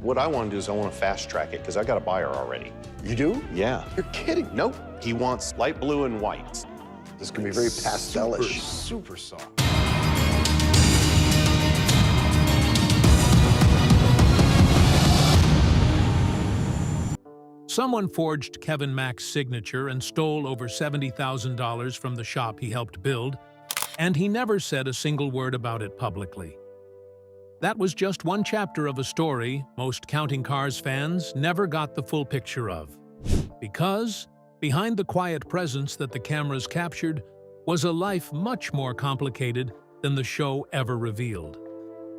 What I want to do is I want to fast track it because I got a buyer already. You do? Yeah. You're kidding. Nope. He wants light blue and white. This can be very pastelish. Super soft. Someone forged Kevin Mack's signature and stole over $70,000 from the shop he helped build, and he never said a single word about it publicly. That was just one chapter of a story most Counting Cars fans never got the full picture of. Because behind the quiet presence that the cameras captured was a life much more complicated than the show ever revealed.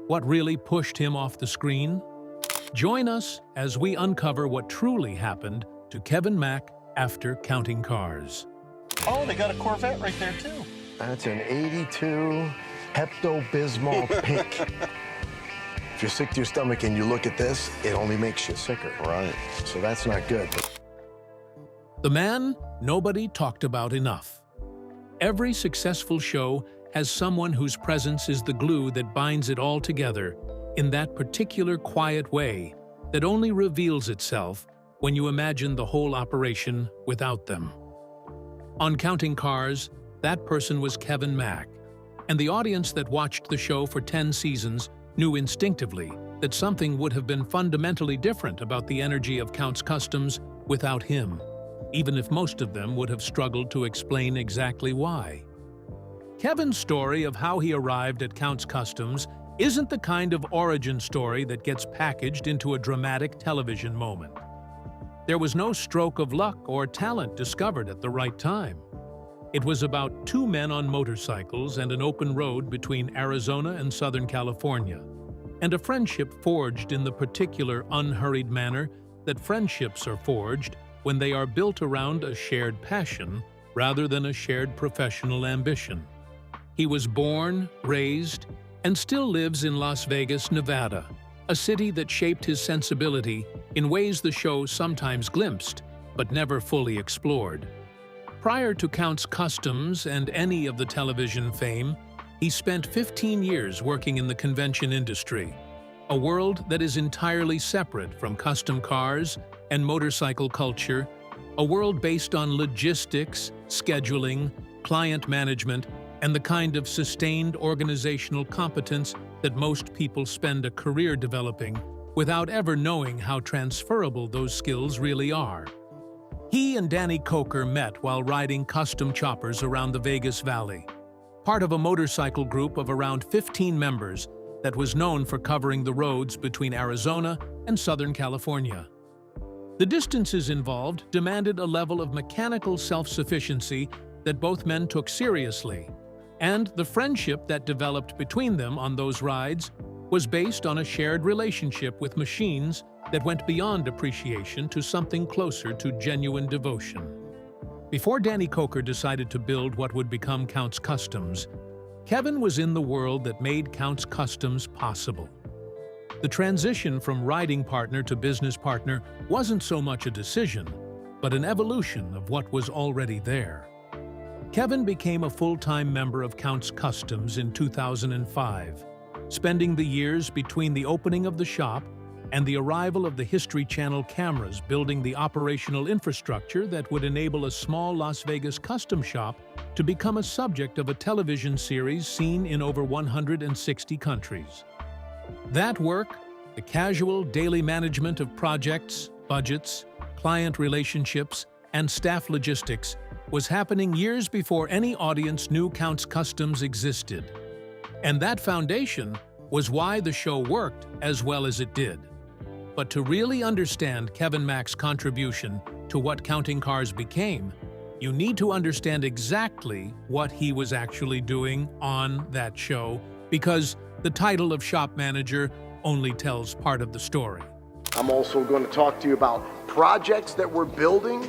What really pushed him off the screen? Join us as we uncover what truly happened to Kevin Mack after Counting Cars. Oh, they got a Corvette right there, too. That's an 82 Pepto-Bismol pink. If you're sick to your stomach and you look at this, it only makes you sicker. Right. So that's not good. The man nobody talked about enough. Every successful show has someone whose presence is the glue that binds it all together in that particular quiet way that only reveals itself when you imagine the whole operation without them. On Counting Cars, that person was Kevin Mack, and the audience that watched the show for 10 seasons knew instinctively that something would have been fundamentally different about the energy of Count's Customs without him, even if most of them would have struggled to explain exactly why. Kevin's story of how he arrived at Count's Customs isn't the kind of origin story that gets packaged into a dramatic television moment. There was no stroke of luck or talent discovered at the right time. It was about two men on motorcycles and an open road between Arizona and Southern California, and a friendship forged in the particular unhurried manner that friendships are forged when they are built around a shared passion rather than a shared professional ambition. He was born, raised, and still lives in Las Vegas, Nevada, a city that shaped his sensibility in ways the show sometimes glimpsed, but never fully explored. Prior to Count's Customs and any of the television fame, he spent 15 years working in the convention industry, a world that is entirely separate from custom cars and motorcycle culture, a world based on logistics, scheduling, client management, and the kind of sustained organizational competence that most people spend a career developing without ever knowing how transferable those skills really are. He and Danny Coker met while riding custom choppers around the Vegas Valley, part of a motorcycle group of around 15 members that was known for covering the roads between Arizona and Southern California. The distances involved demanded a level of mechanical self-sufficiency that both men took seriously, and the friendship that developed between them on those rides was based on a shared relationship with machines that went beyond appreciation to something closer to genuine devotion. Before Danny Coker decided to build what would become Count's Customs, Kevin was in the world that made Count's Customs possible. The transition from riding partner to business partner wasn't so much a decision, but an evolution of what was already there. Kevin became a full-time member of Count's Customs in 2005, spending the years between the opening of the shop and the arrival of the History Channel cameras building the operational infrastructure that would enable a small Las Vegas custom shop to become a subject of a television series seen in over 160 countries. That work, the casual daily management of projects, budgets, client relationships, and staff logistics was happening years before any audience knew Count's Customs existed. And that foundation was why the show worked as well as it did. But to really understand Kevin Mack's contribution to what Counting Cars became, you need to understand exactly what he was actually doing on that show, because the title of shop manager only tells part of the story. I'm also going to talk to you about projects that we're building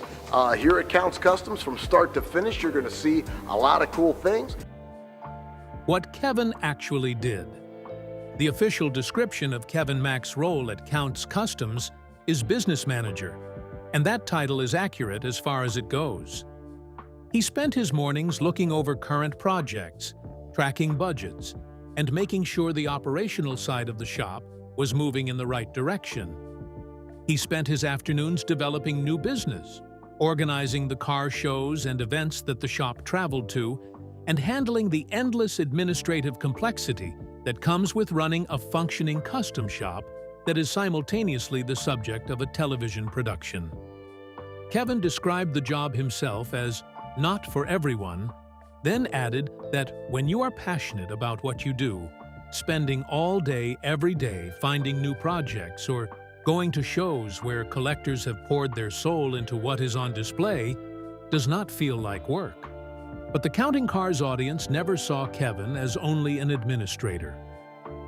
here at Count's Customs from start to finish. You're going to see a lot of cool things. What Kevin actually did. The official description of Kevin Mack's role at Count's Customs is business manager, and that title is accurate as far as it goes. He spent his mornings looking over current projects, tracking budgets, and making sure the operational side of the shop was moving in the right direction. He spent his afternoons developing new business, organizing the car shows and events that the shop traveled to, and handling the endless administrative complexity that comes with running a functioning custom shop that is simultaneously the subject of a television production. Kevin described the job himself as not for everyone, then added that when you are passionate about what you do, spending all day every day finding new projects or going to shows where collectors have poured their soul into what is on display does not feel like work. But the Counting Cars audience never saw Kevin as only an administrator.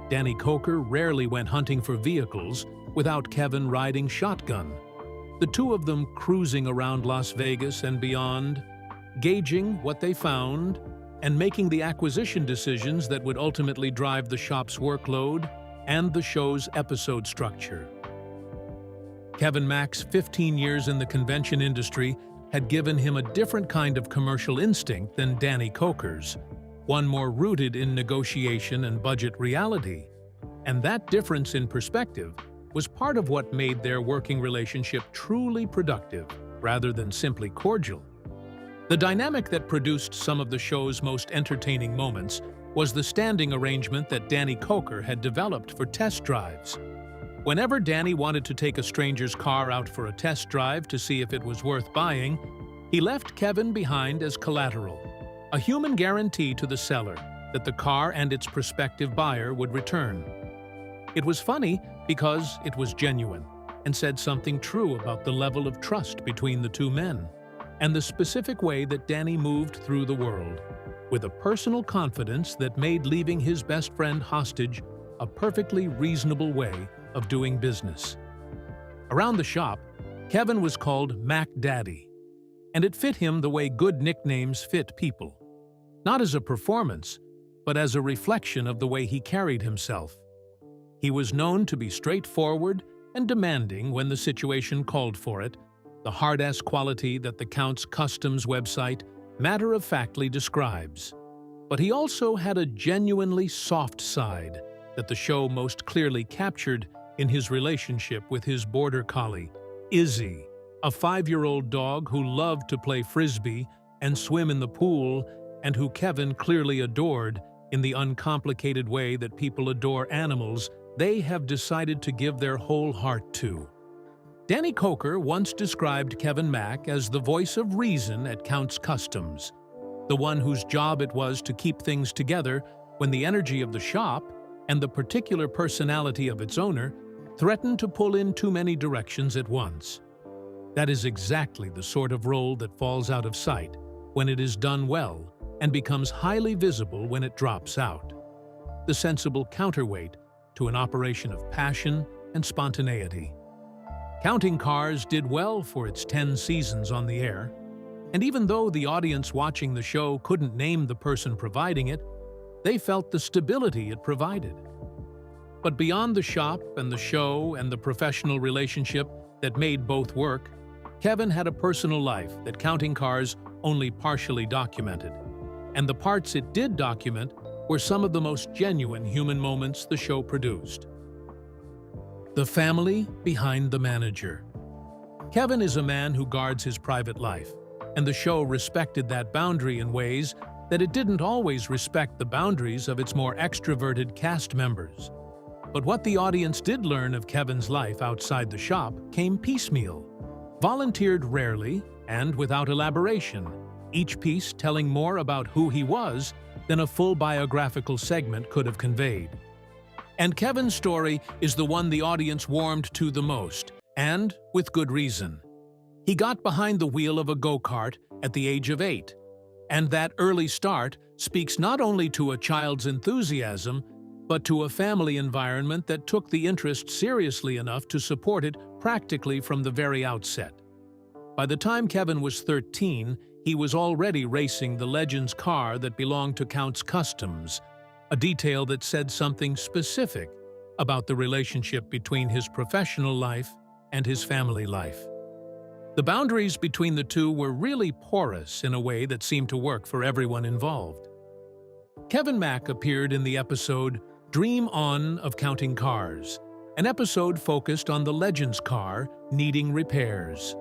Danny Coker rarely went hunting for vehicles without Kevin riding shotgun. The two of them cruising around Las Vegas and beyond, gauging what they found, and making the acquisition decisions that would ultimately drive the shop's workload and the show's episode structure. Kevin Mack's 15 years in the convention industry had given him a different kind of commercial instinct than Danny Coker's, one more rooted in negotiation and budget reality. And that difference in perspective was part of what made their working relationship truly productive, rather than simply cordial. The dynamic that produced some of the show's most entertaining moments was the standing arrangement that Danny Coker had developed for test drives. Whenever Danny wanted to take a stranger's car out for a test drive to see if it was worth buying, he left Kevin behind as collateral, a human guarantee to the seller that the car and its prospective buyer would return. It was funny because it was genuine and said something true about the level of trust between the two men and the specific way that Danny moved through the world, with a personal confidence that made leaving his best friend hostage a perfectly reasonable way of doing business. Around the shop, Kevin was called Mac Daddy, and it fit him the way good nicknames fit people, not as a performance, but as a reflection of the way he carried himself. He was known to be straightforward and demanding when the situation called for it, the hard-ass quality that the Count's Customs website matter-of-factly describes. But he also had a genuinely soft side that the show most clearly captured in his relationship with his border collie, Izzy, a 5-year-old dog who loved to play frisbee and swim in the pool and who Kevin clearly adored in the uncomplicated way that people adore animals they have decided to give their whole heart to. Danny Coker once described Kevin Mack as the voice of reason at Count's Customs, the one whose job it was to keep things together when the energy of the shop and the particular personality of its owner threatened to pull in too many directions at once. That is exactly the sort of role that falls out of sight when it is done well and becomes highly visible when it drops out. The sensible counterweight to an operation of passion and spontaneity. Counting Cars did well for its 10 seasons on the air, and even though the audience watching the show couldn't name the person providing it, they felt the stability it provided. But beyond the shop and the show and the professional relationship that made both work, Kevin had a personal life that Counting Cars only partially documented, and the parts it did document were some of the most genuine human moments the show produced. The family behind the manager. Kevin is a man who guards his private life, and the show respected that boundary in ways that it didn't always respect the boundaries of its more extroverted cast members. But what the audience did learn of Kevin's life outside the shop came piecemeal, volunteered rarely and without elaboration, each piece telling more about who he was than a full biographical segment could have conveyed. And Kevin's story is the one the audience warmed to the most, and with good reason. He got behind the wheel of a go-kart at the age of 8, and that early start speaks not only to a child's enthusiasm, but to a family environment that took the interest seriously enough to support it practically from the very outset. By the time Kevin was 13, he was already racing the Legends car that belonged to Count's Customs, a detail that said something specific about the relationship between his professional life and his family life. The boundaries between the two were really porous in a way that seemed to work for everyone involved. Kevin Mack appeared in the episode Dream On of Counting Cars, an episode focused on the Legends car needing repairs.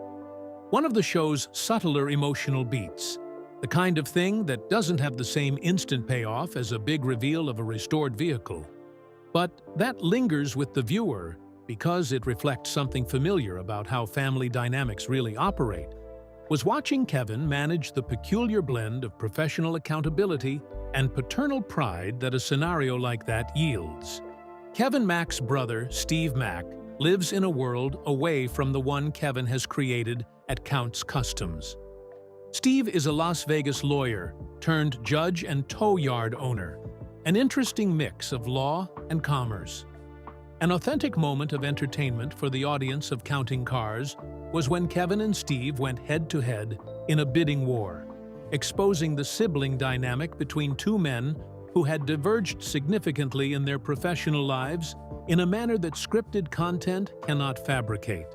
One of the show's subtler emotional beats, the kind of thing that doesn't have the same instant payoff as a big reveal of a restored vehicle, but that lingers with the viewer because it reflects something familiar about how family dynamics really operate, was watching Kevin manage the peculiar blend of professional accountability and paternal pride that a scenario like that yields. Kevin Mack's brother, Steve Mack, lives in a world away from the one Kevin has created at Count's Customs. Steve is a Las Vegas lawyer turned judge and tow yard owner, an interesting mix of law and commerce. An authentic moment of entertainment for the audience of Counting Cars was when Kevin and Steve went head-to-head in a bidding war, exposing the sibling dynamic between two men who had diverged significantly in their professional lives in a manner that scripted content cannot fabricate.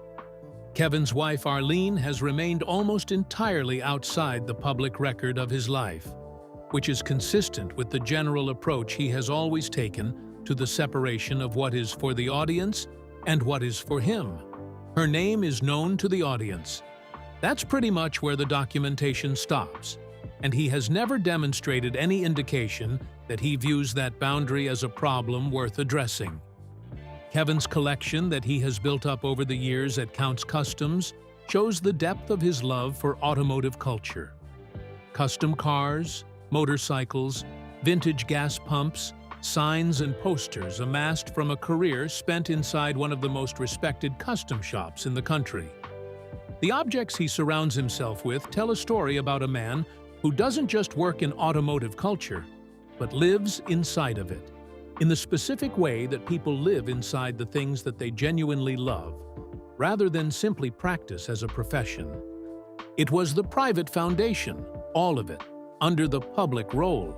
Kevin's wife Arlene has remained almost entirely outside the public record of his life, which is consistent with the general approach he has always taken to the separation of what is for the audience and what is for him. Her name is known to the audience. That's pretty much where the documentation stops, and he has never demonstrated any indication that he views that boundary as a problem worth addressing. Kevin's collection that he has built up over the years at Count's Customs shows the depth of his love for automotive culture. Custom cars, motorcycles, vintage gas pumps, signs and posters amassed from a career spent inside one of the most respected custom shops in the country. The objects he surrounds himself with tell a story about a man who doesn't just work in automotive culture, but lives inside of it, in the specific way that people live inside the things that they genuinely love, rather than simply practice as a profession. It was the private foundation, all of it, under the public role.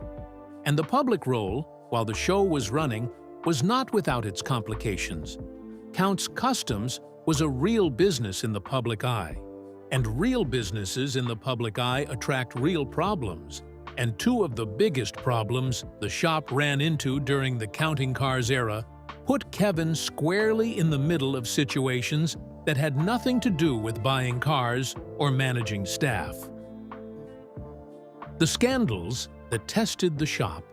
And the public role, while the show was running, was not without its complications. Count's Customs was a real business in the public eye, and real businesses in the public eye attract real problems. And two of the biggest problems the shop ran into during the Counting Cars era put Kevin squarely in the middle of situations that had nothing to do with buying cars or managing staff. The scandals that tested the shop.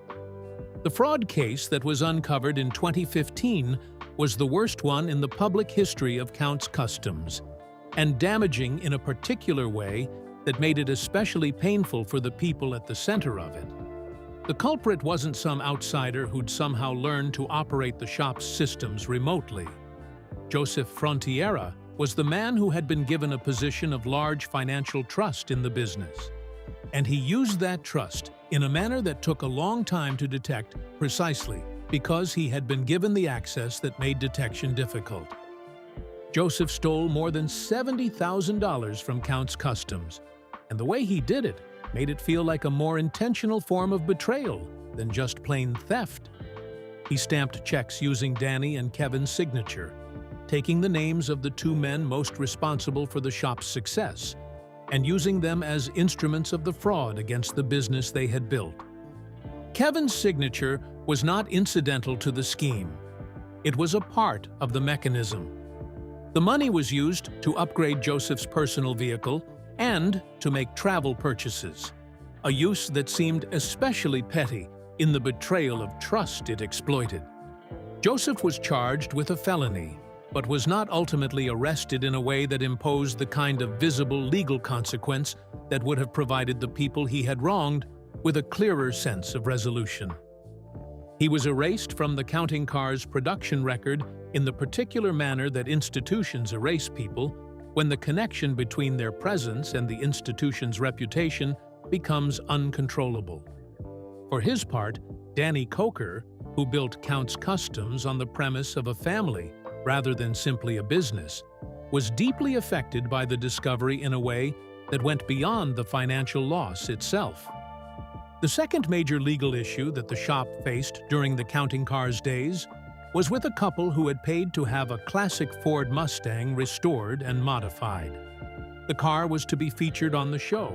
The fraud case that was uncovered in 2015 was the worst one in the public history of Count's Customs, and damaging in a particular way that made it especially painful for the people at the center of it. The culprit wasn't some outsider who'd somehow learned to operate the shop's systems remotely. Joseph Frontiera was the man who had been given a position of large financial trust in the business. And he used that trust in a manner that took a long time to detect, precisely because he had been given the access that made detection difficult. Joseph stole more than $70,000 from Count's Customs, and the way he did it made it feel like a more intentional form of betrayal than just plain theft. He stamped checks using Danny and Kevin's signature, taking the names of the two men most responsible for the shop's success, and using them as instruments of the fraud against the business they had built. Kevin's signature was not incidental to the scheme. It was a part of the mechanism. The money was used to upgrade Joseph's personal vehicle and to make travel purchases, a use that seemed especially petty in the betrayal of trust it exploited. Joseph was charged with a felony, but was not ultimately arrested in a way that imposed the kind of visible legal consequence that would have provided the people he had wronged with a clearer sense of resolution. He was erased from the Counting Cars production record in the particular manner that institutions erase people when the connection between their presence and the institution's reputation becomes uncontrollable. For his part, Danny Coker, who built Count's Customs on the premise of a family rather than simply a business, was deeply affected by the discovery in a way that went beyond the financial loss itself. The second major legal issue that the shop faced during the Counting Cars days was with a couple who had paid to have a classic Ford Mustang restored and modified. The car was to be featured on the show,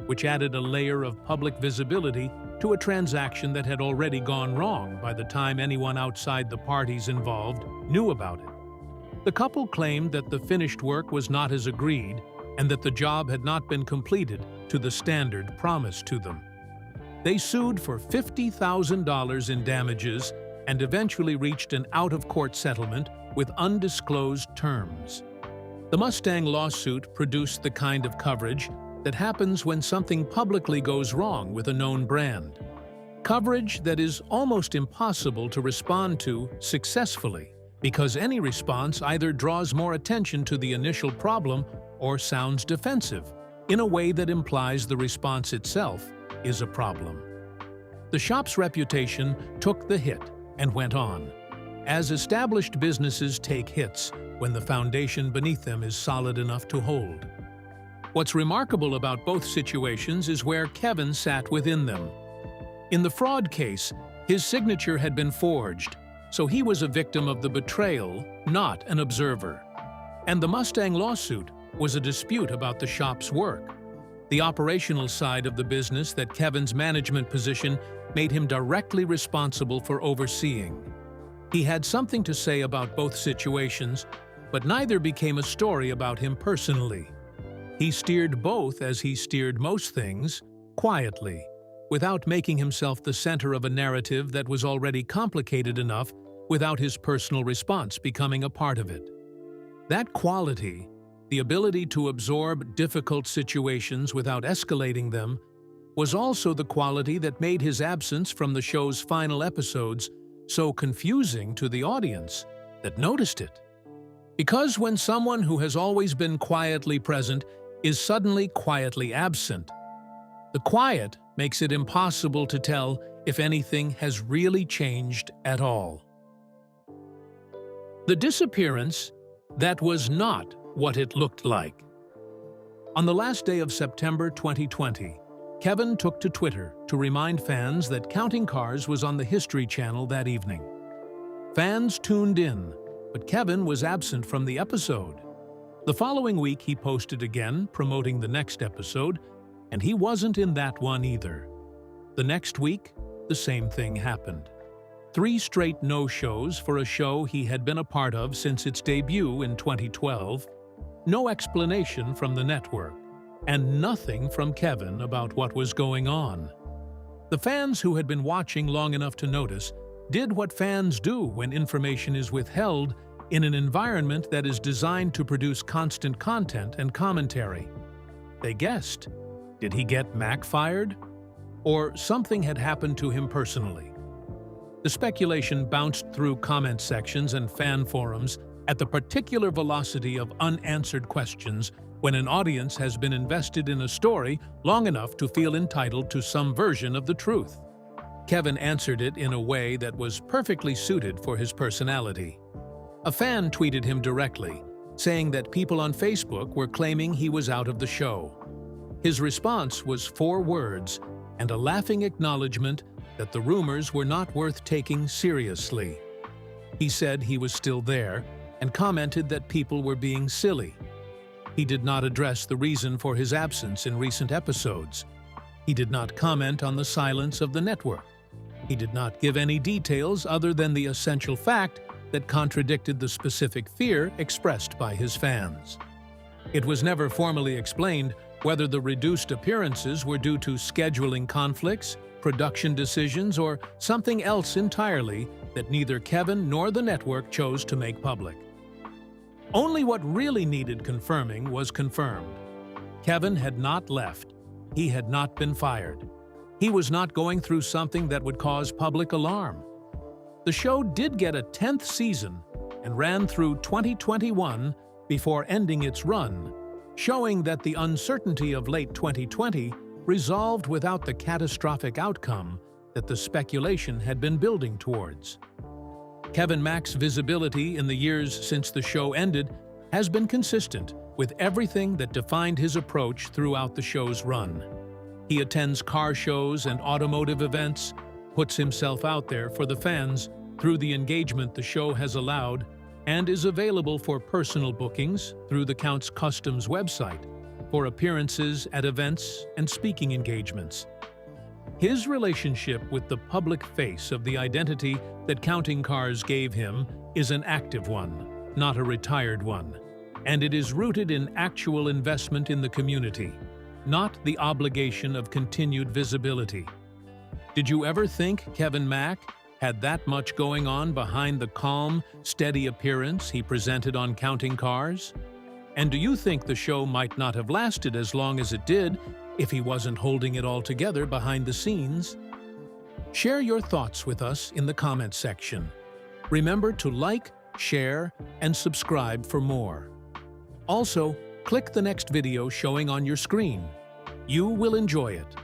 which added a layer of public visibility to a transaction that had already gone wrong by the time anyone outside the parties involved knew about it. The couple claimed that the finished work was not as agreed and that the job had not been completed to the standard promised to them. They sued for $50,000 in damages and eventually reached an out-of-court settlement with undisclosed terms. The Mustang lawsuit produced the kind of coverage that happens when something publicly goes wrong with a known brand. Coverage that is almost impossible to respond to successfully, because any response either draws more attention to the initial problem or sounds defensive, in a way that implies the response itself is a problem. The shop's reputation took the hit and went on, as established businesses take hits when the foundation beneath them is solid enough to hold. What's remarkable about both situations is where Kevin sat within them. In the fraud case, his signature had been forged, so he was a victim of the betrayal, not an observer. And the Mustang lawsuit was a dispute about the shop's work, the operational side of the business that Kevin's management position made him directly responsible for overseeing. He had something to say about both situations, but neither became a story about him personally. He steered both as he steered most things, quietly, without making himself the center of a narrative that was already complicated enough without his personal response becoming a part of it. That quality, the ability to absorb difficult situations without escalating them, was also the quality that made his absence from the show's final episodes so confusing to the audience that noticed it. Because when someone who has always been quietly present is suddenly quietly absent, the quiet makes it impossible to tell if anything has really changed at all. The disappearance that was not what it looked like. On the last day of September 2020, Kevin took to Twitter to remind fans that Counting Cars was on the History Channel that evening. Fans tuned in, but Kevin was absent from the episode. The following week he posted again, promoting the next episode, and he wasn't in that one either. The next week, the same thing happened. 3 straight no-shows for a show he had been a part of since its debut in 2012, no explanation from the network, and nothing from Kevin about what was going on. The fans who had been watching long enough to notice did what fans do when information is withheld in an environment that is designed to produce constant content and commentary. They guessed. Did he get Mack fired? Or something had happened to him personally? The speculation bounced through comment sections and fan forums at the particular velocity of unanswered questions when an audience has been invested in a story long enough to feel entitled to some version of the truth. Kevin answered it in a way that was perfectly suited for his personality. A fan tweeted him directly, saying that people on Facebook were claiming he was out of the show. His response was 4 words and a laughing acknowledgement that the rumors were not worth taking seriously. He said he was still there and commented that people were being silly. He did not address the reason for his absence in recent episodes. He did not comment on the silence of the network. He did not give any details other than the essential fact that contradicted the specific fear expressed by his fans. It was never formally explained whether the reduced appearances were due to scheduling conflicts, production decisions, or something else entirely that neither Kevin nor the network chose to make public. Only what really needed confirming was confirmed. Kevin had not left. He had not been fired. He was not going through something that would cause public alarm. The show did get a 10th season and ran through 2021 before ending its run, showing that the uncertainty of late 2020 resolved without the catastrophic outcome that the speculation had been building towards. Kevin Mack's visibility in the years since the show ended has been consistent with everything that defined his approach throughout the show's run. He attends car shows and automotive events, puts himself out there for the fans through the engagement the show has allowed, and is available for personal bookings through the Counts Customs website for appearances at events and speaking engagements. His relationship with the public face of the identity that Counting Cars gave him is an active one, not a retired one. And it is rooted in actual investment in the community, not the obligation of continued visibility. Did you ever think Kevin Mack had that much going on behind the calm, steady appearance he presented on Counting Cars? And do you think the show might not have lasted as long as it did if he wasn't holding it all together behind the scenes? Share your thoughts with us in the comments section. Remember to like, share, and subscribe for more. Also, click the next video showing on your screen. You will enjoy it.